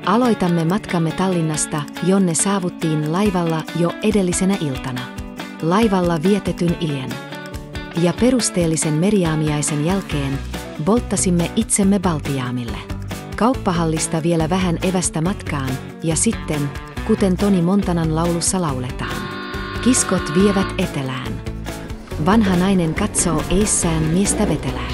Aloitamme matkamme Tallinnasta, jonne saavuttiin laivalla jo edellisenä iltana. Laivalla vietetyn illan ja perusteellisen meriaamiaisen jälkeen bolttasimme itsemme Baltiaamille. Kauppahallista vielä vähän evästä matkaan ja sitten, kuten Toni Montanan laulussa lauletaan, kiskot vievät etelään. Vanha nainen katsoo eissään miestä vetelää.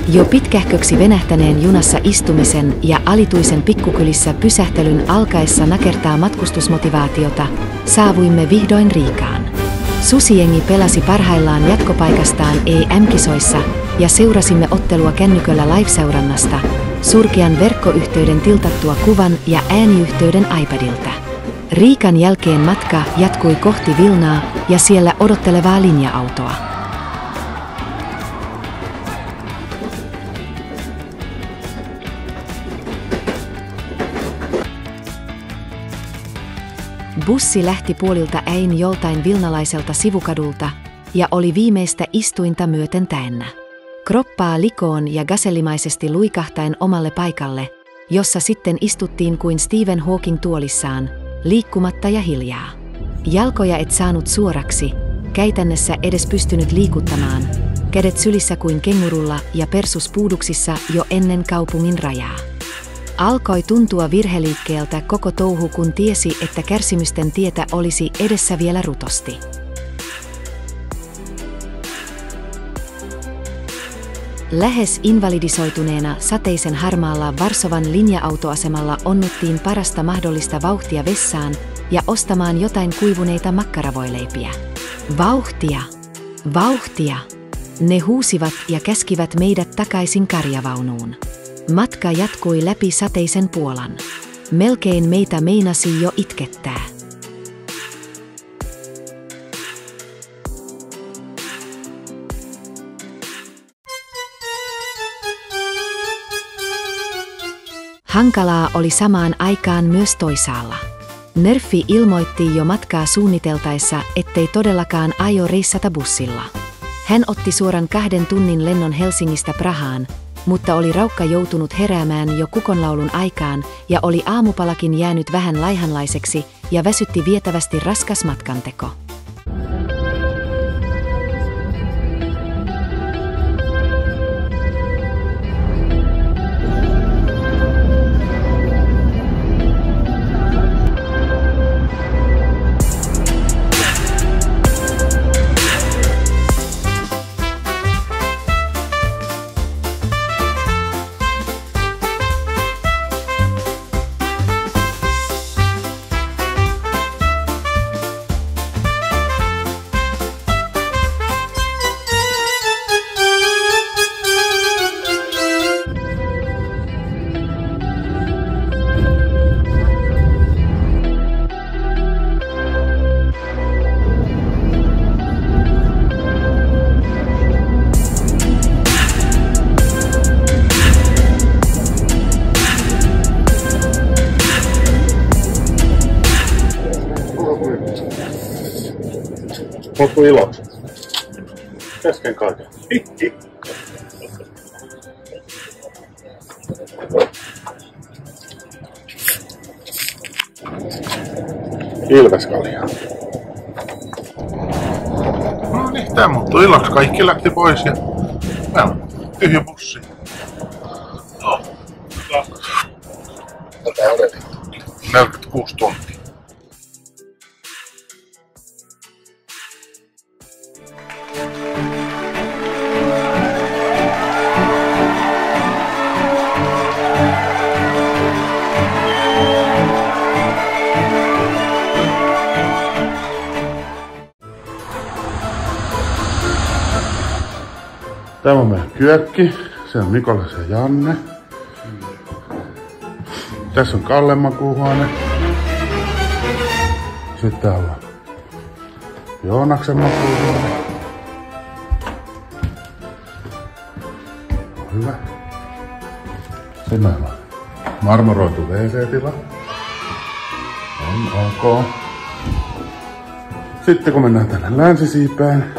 Jo pitkähköksi venähtäneen junassa istumisen ja alituisen pikkukylissä pysähtelyn alkaessa nakertaa matkustusmotivaatiota, saavuimme vihdoin Riikaan. Susijengi pelasi parhaillaan jatkopaikastaan EM-kisoissa ja seurasimme ottelua kännyköllä live-seurannasta, surkean verkkoyhteyden tiltattua kuvan ja ääniyhteyden iPadilta. Riikan jälkeen matka jatkui kohti Vilnaa ja siellä odottelevaa linja-autoa. Bussi lähti puolilta äin joltain vilnalaiselta sivukadulta ja oli viimeistä istuinta myöten täynnä. Kroppaa likoon ja gasellimaisesti luikahtaen omalle paikalle, jossa sitten istuttiin kuin Stephen Hawking tuolissaan, liikkumatta ja hiljaa. Jalkoja et saanut suoraksi, käytännössä edes pystynyt liikuttamaan, kädet sylissä kuin kengurulla ja persus puuduksissa jo ennen kaupungin rajaa. Alkoi tuntua virheliikkeeltä koko touhu, kun tiesi, että kärsimysten tietä olisi edessä vielä rutosti. Lähes invalidisoituneena sateisen harmaalla Varsovan linja-autoasemalla onnuttiin parasta mahdollista vauhtia vessaan ja ostamaan jotain kuivuneita makkaravoileipiä. Vauhtia! Vauhtia! Ne huusivat ja käskivät meidät takaisin karjavaunuun. Matka jatkui läpi sateisen Puolan. Melkein meitä meinasi jo itkettää. Hankalaa oli samaan aikaan myös toisaalla. Nerfi ilmoitti jo matkaa suunniteltaessa, ettei todellakaan aio reissata bussilla. Hän otti suoran 2 tunnin lennon Helsingistä Prahaan, mutta oli raukka joutunut heräämään jo kukonlaulun aikaan ja oli aamupalakin jäänyt vähän laihanlaiseksi ja väsytti vietävästi raskas matkanteko. Onko ilo? Kesken kaiken. Ilveskaljaa. No niin, tää muuttui iloksi. Kaikki lähti pois ja meillä on tyhjä bussi. No, 46 tuntia. Tämä on meidän kyökki. Se on Nikolas ja Janne. Tässä on Kallen makuuhuone. Sitten täällä on Joonaksen makuuhuone. Hyvä. Sitten meillä on marmoroitu WC-tila. On ok. Sitten kun mennään tänne länsisiipään,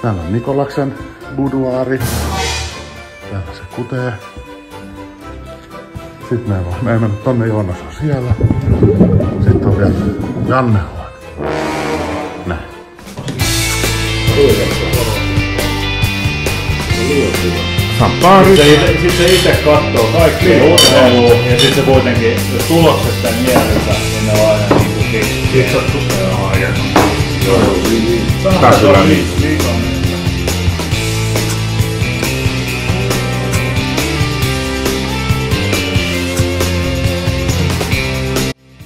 täällä on Nikolaksen buduaari. Täällä se kutee. Sitten me emme mennä tonne, Joonas on siellä. Sitten on vielä Janne huone. Näin. Sitten se itse katsoo kaikki urheilua ja sitten se kuitenkin, jos tuloksesta ei miellytä, niin ne on aina niinku kiksattu. Tää on kyllä niin.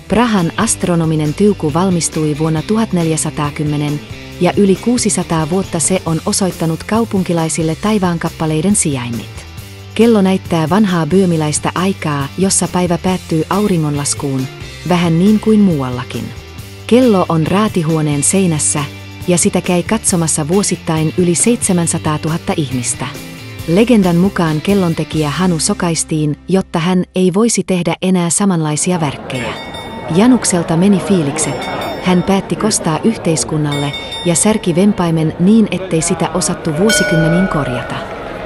Prahan astronominen tyuku valmistui vuonna 1410 ja yli 600 vuotta se on osoittanut kaupunkilaisille taivaankappaleiden sijainnit. Kello näyttää vanhaa böömiläistä aikaa, jossa päivä päättyy auringonlaskuun, vähän niin kuin muuallakin. Kello on raatihuoneen seinässä ja sitä käy katsomassa vuosittain yli 700 000 ihmistä. Legendan mukaan kellontekijä Hanu sokaistiin, jotta hän ei voisi tehdä enää samanlaisia värkkejä. Janukselta meni fiilikset. Hän päätti kostaa yhteiskunnalle ja särki vempaimen niin, ettei sitä osattu vuosikymmeniin korjata.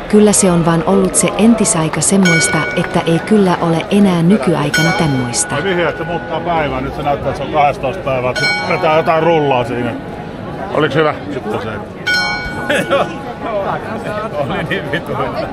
Kyllä se on vaan ollut se entisaika semmoista, että ei kyllä ole enää nykyaikana tämmöistä. Vihjeä, että muuttaa päivää. Nyt se näyttää, että se on 12 päivää. Vetää jotain rullaa siinä. Oliks hyvä? Sitten se. Oli niin vituinen.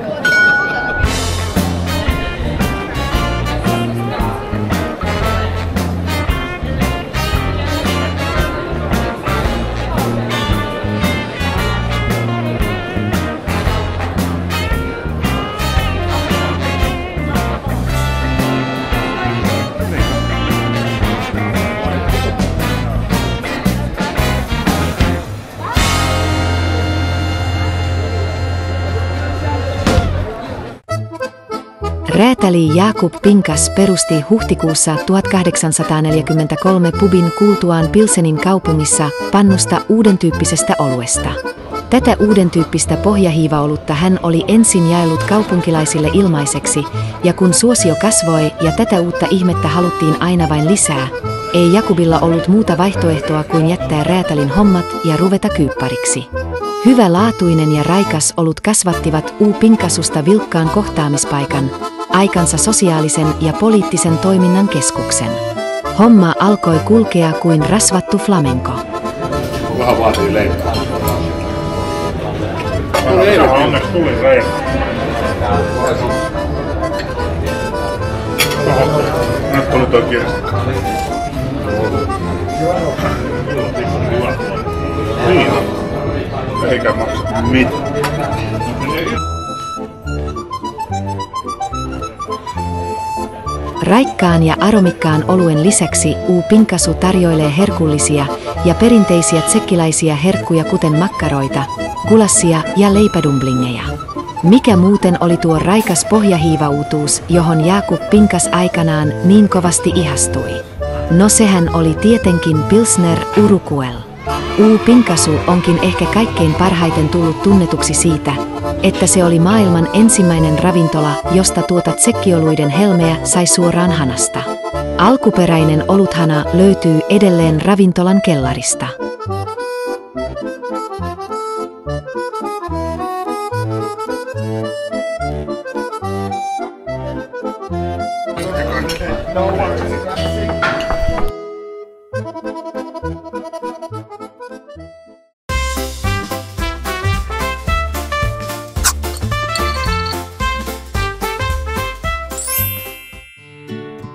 Räätäli Jakub Pinkas perusti huhtikuussa 1843 pubin kuultuaan Pilsenin kaupungissa pannusta uudentyyppisestä oluesta. Tätä uudentyyppistä pohjahiivaolutta hän oli ensin jaellut kaupunkilaisille ilmaiseksi, ja kun suosio kasvoi ja tätä uutta ihmettä haluttiin aina vain lisää, ei Jakubilla ollut muuta vaihtoehtoa kuin jättää räätälin hommat ja ruveta kyykpariksi. Hyvälaatuinen ja raikas olut kasvattivat Pinkasusta vilkkaan kohtaamispaikan, aikansa sosiaalisen ja poliittisen toiminnan keskuksen. Homma alkoi kulkea kuin rasvattu flamenco. Vähän vaatii leipää. Onneksi tuli reikä. Nyt tuli toi kirsti. Niin. Eikä maksa mitään. Raikkaan ja aromikkaan oluen lisäksi Pinkasu tarjoilee herkullisia ja perinteisiä tsekkiläisiä herkkuja kuten makkaroita, kulassia ja leipädumplingeja. Mikä muuten oli tuo raikas pohjahiivauutuus, johon Jakub Pinkas aikanaan niin kovasti ihastui? No sehän oli tietenkin Pilsner Urquell. Pinkasu onkin ehkä kaikkein parhaiten tullut tunnetuksi siitä, että se oli maailman ensimmäinen ravintola, josta tuota tsekkioluiden helmeä sai suoraan hanasta. Alkuperäinen oluthana löytyy edelleen ravintolan kellarista.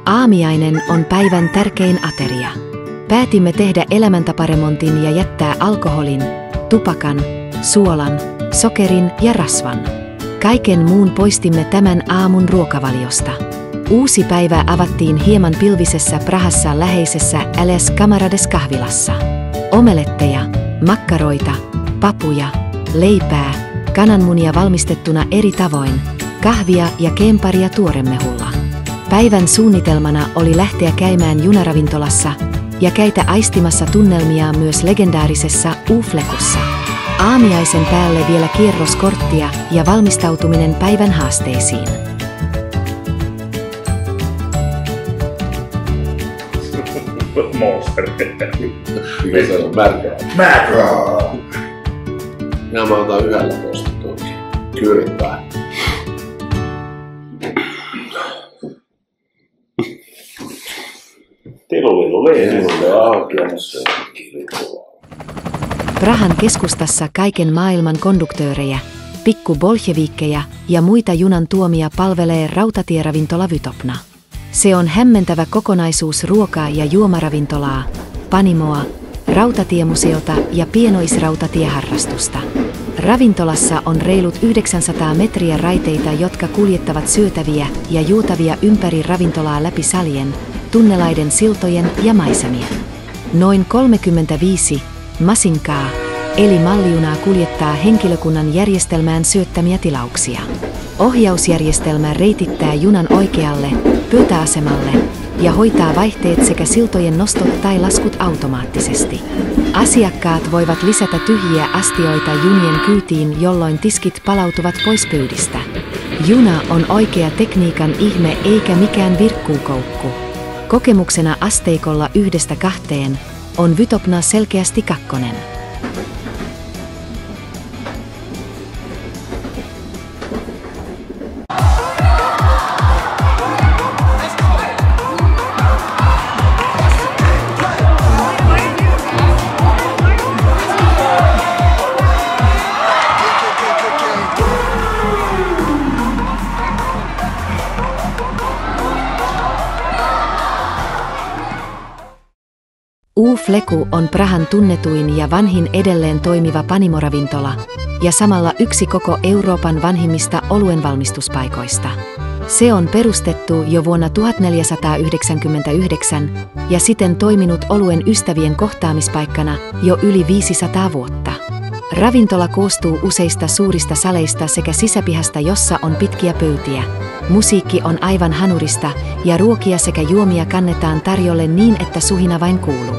Aamiainen on päivän tärkein ateria. Päätimme tehdä elämäntaparemontin ja jättää alkoholin, tupakan, suolan, sokerin ja rasvan. Kaiken muun poistimme tämän aamun ruokavaliosta. Uusi päivä avattiin hieman pilvisessä Prahassa läheisessä Ales Kamarades kahvilassa. Omeletteja, makkaroita, papuja, leipää, kananmunia valmistettuna eri tavoin, kahvia ja keemparia tuoremehulla. Päivän suunnitelmana oli lähteä käymään junaravintolassa ja käydä aistimassa tunnelmia myös legendaarisessa U-Flekussa. Aamiaisen päälle vielä kierros korttia ja valmistautuminen päivän haasteisiin. Monster. Mikä se on? Märkää. Märkää! Minä mä otan 11 tuonkin. Kyrppää. Prahan keskustassa kaiken maailman konduktöörejä, pikku bolshevikkeja ja muita junan tuomia palvelee rautatieravintola Vytopna. Se on hämmentävä kokonaisuus ruokaa ja juomaravintolaa, panimoa, rautatiemuseota ja pienoisrautatieharrastusta. Ravintolassa on reilut 900 metriä raiteita, jotka kuljettavat syötäviä ja juotavia ympäri ravintolaa läpi salien, tunnelaiden, siltojen ja maisemien. Noin 35 masinkaa, eli mallijunaa kuljettaa henkilökunnan järjestelmään syöttämiä tilauksia. Ohjausjärjestelmä reitittää junan oikealle pöytäasemalle ja hoitaa vaihteet sekä siltojen nostot tai laskut automaattisesti. Asiakkaat voivat lisätä tyhjiä astioita junien kyytiin, jolloin tiskit palautuvat pois pöydistä. Juna on oikea tekniikan ihme eikä mikään virkkuukoukku. Kokemuksena asteikolla 1–2 on Vytopna selkeästi 2. U-Fleku on Prahan tunnetuin ja vanhin edelleen toimiva panimoravintola ja samalla yksi koko Euroopan vanhimmista oluenvalmistuspaikoista. Se on perustettu jo vuonna 1499 ja siten toiminut oluen ystävien kohtaamispaikkana jo yli 500 vuotta. Ravintola koostuu useista suurista saleista sekä sisäpihasta, jossa on pitkiä pöytiä. Musiikki on aivan hanurista ja ruokia sekä juomia kannetaan tarjolle niin, että suhina vain kuuluu.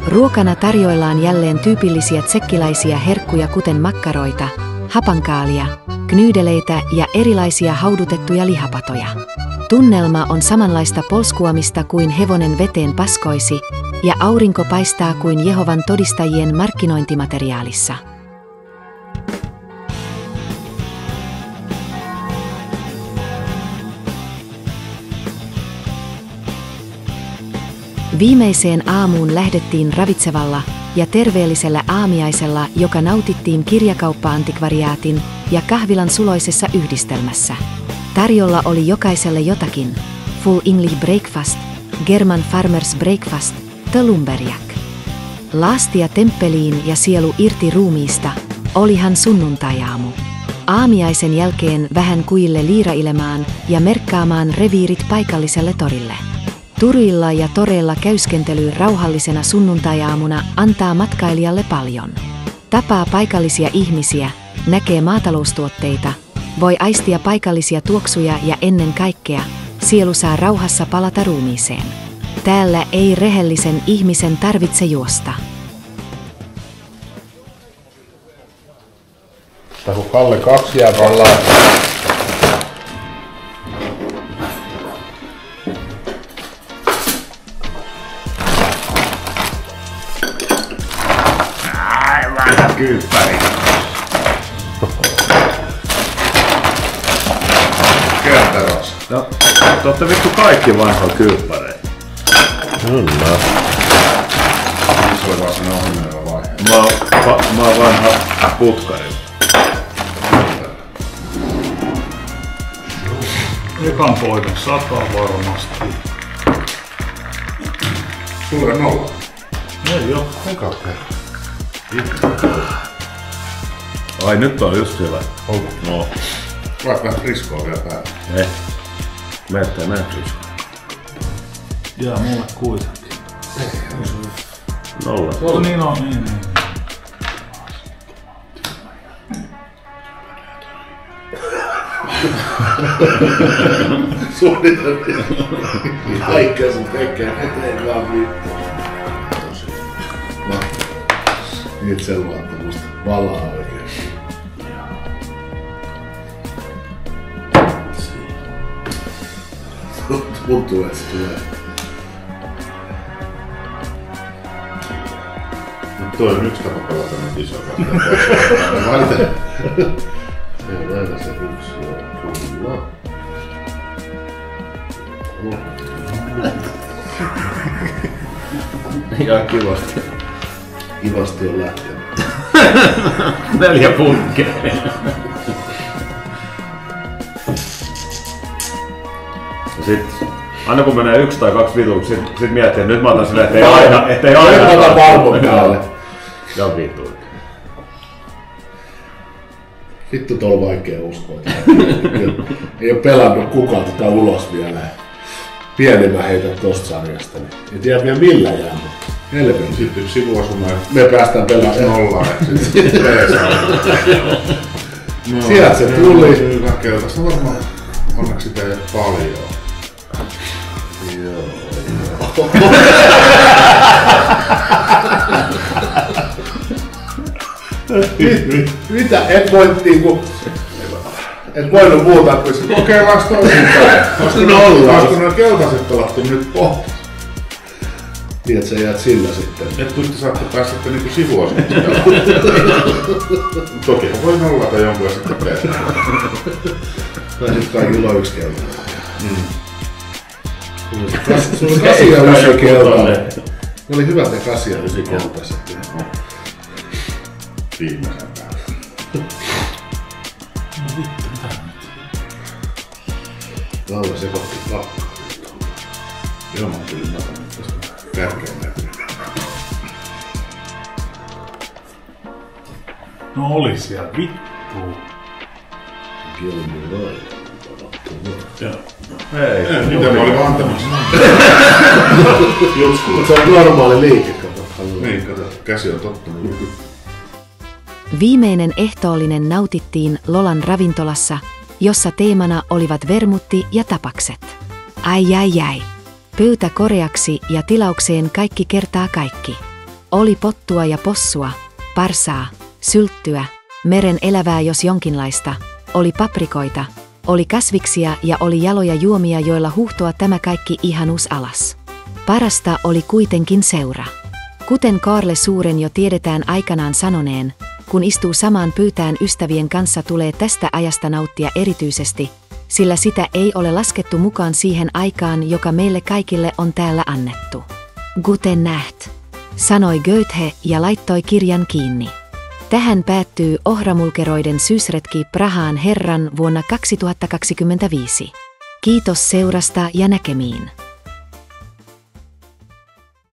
Ruokana tarjoillaan jälleen tyypillisiä tsekkiläisiä herkkuja, kuten makkaroita, hapankaalia, knyydeleitä ja erilaisia haudutettuja lihapatoja. Tunnelma on samanlaista polskuamista kuin hevonen veteen paskoisi ja aurinko paistaa kuin Jehovan todistajien markkinointimateriaalissa. Viimeiseen aamuun lähdettiin ravitsevalla ja terveellisellä aamiaisella, joka nautittiin kirjakauppa-antikvariaatin ja kahvilan suloisessa yhdistelmässä. Tarjolla oli jokaiselle jotakin: Full English Breakfast, German Farmers Breakfast, The Lumberjack. Laastia temppeliin ja sielu irti ruumiista, olihan sunnuntajaamu. Aamiaisen jälkeen vähän kuille liirailemaan ja merkkaamaan reviirit paikalliselle torille. Turuilla ja toreilla käyskentely rauhallisena sunnuntajaamuna antaa matkailijalle paljon. Tapaa paikallisia ihmisiä, näkee maataloustuotteita, voi aistia paikallisia tuoksuja ja ennen kaikkea sielu saa rauhassa palata ruumiiseen. Täällä ei rehellisen ihmisen tarvitse juosta. Kun Kalle 2 jääpallaa. Kyyppäri. Kerteros. No, te ootte vittu kaikki vanhoja kyyppäreitä. Kyllä. Se oli vaan sen ohjelmilla vaihe. Mä oon vanha putkari. Ekan poimin 100 varmasti. Sulle 0. Ei oo. Eka kerran. Ai nyt on just hyvä. Onko? No. Vaikka vähän friskoa vielä päällä. Ei. Mä ettei näin friskoa. Jää mulle kuitenkin. Nolla. Niin on, niin. Suunniteltiin. Kaikkea sun tekee, eteen vaan vittu. Itseluottamusta valaa oikein. Tuntuu, että se tulee. Nyt toi on yksi tapa pelata nyt iso katsotaan. Se on aina se yksi, joo, kyllä. Ihan kivasti. Kivasti on lähtenyt. 4 punkkeja. Sitten aina kun menee 1 tai 2 vituksi, sit miettii, että nyt mä otan silleen, ettei aina. Nyt otan palmon päälle. Ja vitu. Vittu tuolla on vaikea uskoa. Ei oo pelannut kukaan tätä ulos vielä. Pieni mä heitän tosta sarjasta. Ei tiedä vielä millä jää, mutta helvetti. Sitten yksi sivuasuma ja me päästään pelaamaan nollaa. Sitten sieltä se tuli. Hyvä keltaista varmaan. Onneksi sitä ei paljon. Joo. Mitä? Et voit niinku... Et voinut muuta kuin... Kokeillaan toisinpäin. Olisiko nuo keltaiset pelattu nyt pois? Niin, et sä jäät sillä sitten. Et kun te saatte päästä niinku sivuasemasta pelaamaan. Toki voi nollata jonkun ja sitten pelata. Tai sit kaikilla on yksi keltainen. Sulla on 8 ja 9 keltainen. Ne oli hyvät ne 8 ja 9 keltaiset. Viimeisen päälle. Laula sekoitti lakkaa. Joo, mä tulin näkemään tästä kärkeen näkyy. No oli siellä vittu. Kielinen vai. Joo. Ei, mitä mä olin vaan antamassa? Mutta se on normaali liike, kato. Niin, kato, käsi on tottunut. Viimeinen ehtoollinen nautittiin Lolan ravintolassa, jossa teemana olivat vermutti ja tapakset. Ai. Pöytä koreaksi ja tilaukseen kaikki kertaa kaikki. Oli pottua ja possua, parsaa, sylttyä, meren elävää jos jonkinlaista, oli paprikoita, oli kasviksia ja oli jaloja juomia, joilla huuhtoa tämä kaikki ihanuus alas. Parasta oli kuitenkin seura. Kuten Kaarle Suuren jo tiedetään aikanaan sanoneen, kun istuu samaan pöytään ystävien kanssa tulee tästä ajasta nauttia erityisesti, sillä sitä ei ole laskettu mukaan siihen aikaan, joka meille kaikille on täällä annettu. Guten Nacht, sanoi Goethe ja laittoi kirjan kiinni. Tähän päättyy Ohramulkeroiden syysretki Prahaan herran vuonna 2025. Kiitos seurasta ja näkemiin.